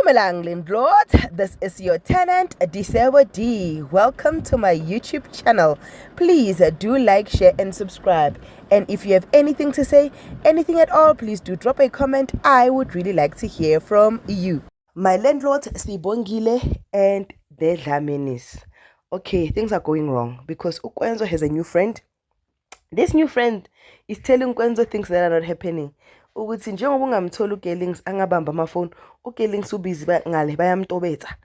Dumelang landlord, this is your tenant Disebo D. Welcome to my YouTube channel. Please do like, share and subscribe. And if you have anything to say, anything at all, please do drop a comment. I would really like to hear from you. My landlord Sibongile and the Dlamenis. Okay, things are going wrong because Ukwenzo has a new friend. This new friend is telling Kwenzo things that are not happening. Ukuthi njengoba ungamthola uGerlings angabamba amafoni, uGerlings ubusy ngale bayamtobetha.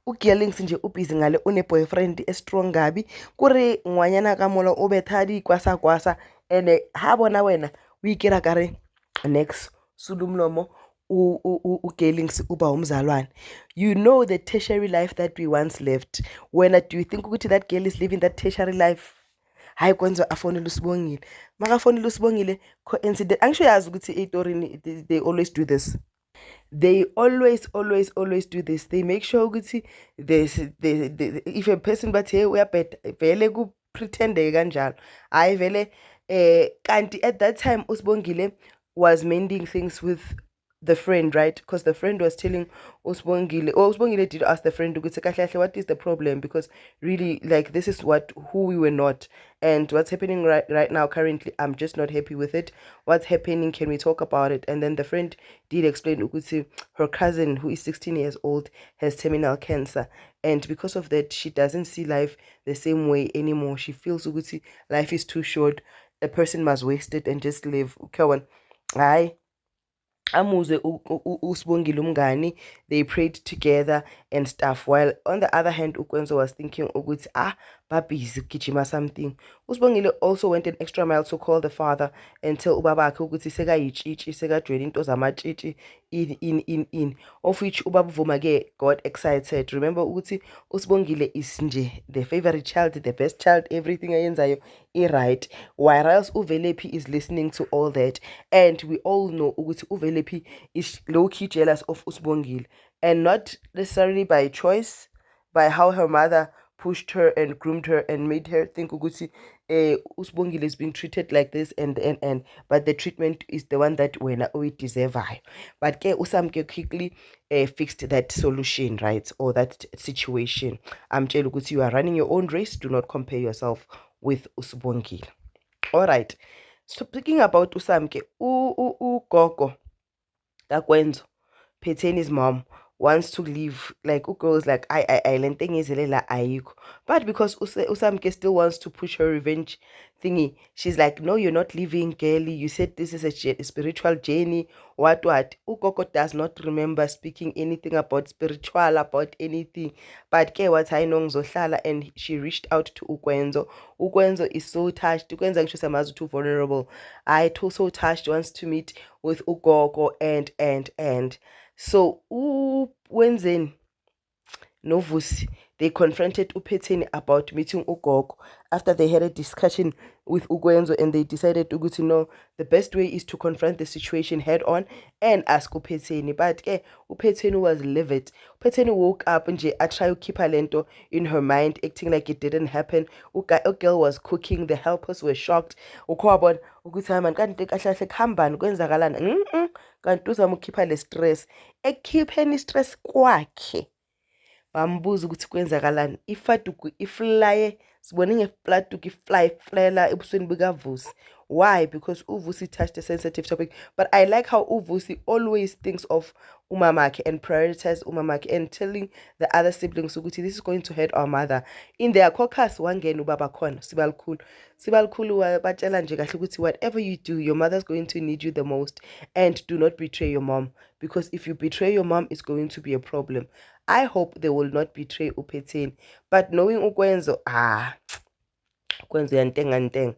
uGerlings nje ubusy ngale une-boyfriend strong gabi kuri ngwanyana ka mola o betha di kwasa ene ha bona wena o ikira kare next sulumlomo uGerlings uba umzalwane. You know the tertiary life that we once lived. When do you think ukuthi that girl is living that tertiary life? Hayi Kwenzo afonela uSibongile makafonela uSibongile coincident angisho ukuthi etorini they always do this. They always do this. They make sure ukuthi if a person but hey uyabheda vele ku pretende kanjalo hayi vele kanti at that time uSibongile was mending things with the friend, right? Because the friend was telling Usbongile, or Usbongile did ask the friend, what is the problem? Because really, like, this is who we were not. And what's happening right now, currently, I'm just not happy with it. What's happening? Can we talk about it? And then the friend did explain, Ukuti, her cousin, who is 16 years old, has terminal cancer. And because of that, she doesn't see life the same way anymore. She feels, Ukuti, life is too short. A person must waste it and just live. Okay, amuze uSibongile umngani, they prayed together and stuff, while on the other hand uKwenzo was thinking ukuthi babhizi gijima something. uSibongile also went an extra mile to call the father and tell ubabakhe ukuthi sekayitshitshi sekajwela into zamatshitshi in of which ubaba Vuma ke got excited. Remember ukuthi uSibongile is nje the favorite child, the best child, everything ayenzayo right, whereas uVelephi is listening to all that. And we all know ukuthi uVelephi is low-key jealous of uSibongile, and not necessarily by choice, by how her mother pushed her and groomed her and made her think ukuthi uSibongile is being treated like this and but the treatment is the one that wena we deserve. But ke uSamke quickly fixed that solution, right, or that situation. Amtshela ukuthi you are running your own race, do not compare yourself with uSibongile. All right, so speaking about uSamke, ugogo kaKwenzo, Phetheni's mom, wants to leave. Like girls like I ayikho, but because Usamke still wants to push her revenge thingy, she's like, no, you're not leaving, girlie. You said this is a spiritual journey. What ugogo does not remember speaking anything about spiritual, about anything. But ke what I know ngizohlala, and she reached out to Ukwenzo is so touched. Ukwenzo ngisho too vulnerable. I too so touched, wants to meet with ugogo and so Wednesday Novusi, they confronted uPhetheni about meeting ugogo after they had a discussion with Ukwenzo, and they decided to know the best way is to confront the situation head on and ask uPhetheni. But uPhetheni was livid. uPhetheni woke up and I tried to keep her lento in her mind, acting like it didn't happen. Girl was cooking, the helpers were shocked. Ukhwabona ukuthi man kanti kahle khambani kwenzakalana kanti uzamukhipha le stress ekhipheni stress kwakhe. Bambuza ukuthi kwenzakalani, ifaduku iflaye sibone ngefladuku iflyela ebusweni bukaVusi. Why? Because uVusi touched a sensitive topic. But I like how uVusi always thinks of umamakhe and prioritizes umamakhe and telling the other siblings ukuthi this is going to hurt our mother. In their caucus wangena ubaba khona Sibalikhulu batshela nje kahle ukuthi whatever you do, your mother's going to need you the most, and do not betray your mom, because if you betray your mom, it's going to be a problem. I hope they will not betray uPhetheni, but knowing Ukwenzo, Ukwenzo yanteng.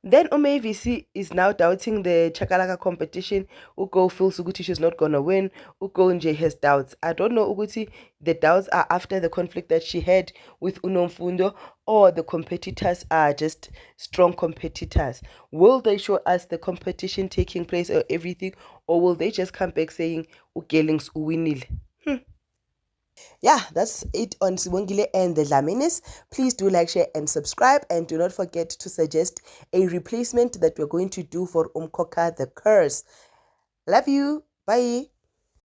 Then uMavis is now doubting the Chakalaka competition. Ugo feels Uguti she's not gonna win. Ugo nje has doubts. I don't know Uguti, the doubts are after the conflict that she had with Unomfundo, or the competitors are just strong competitors. Will they show us the competition taking place or everything, or will they just come back saying uGerlings uwinile? Yeah, that's it on Sibongile and the Dlamenis. Please do like, share and subscribe, and do not forget to suggest a replacement that we're going to do for Umkhokha the Curse. Love you. Bye.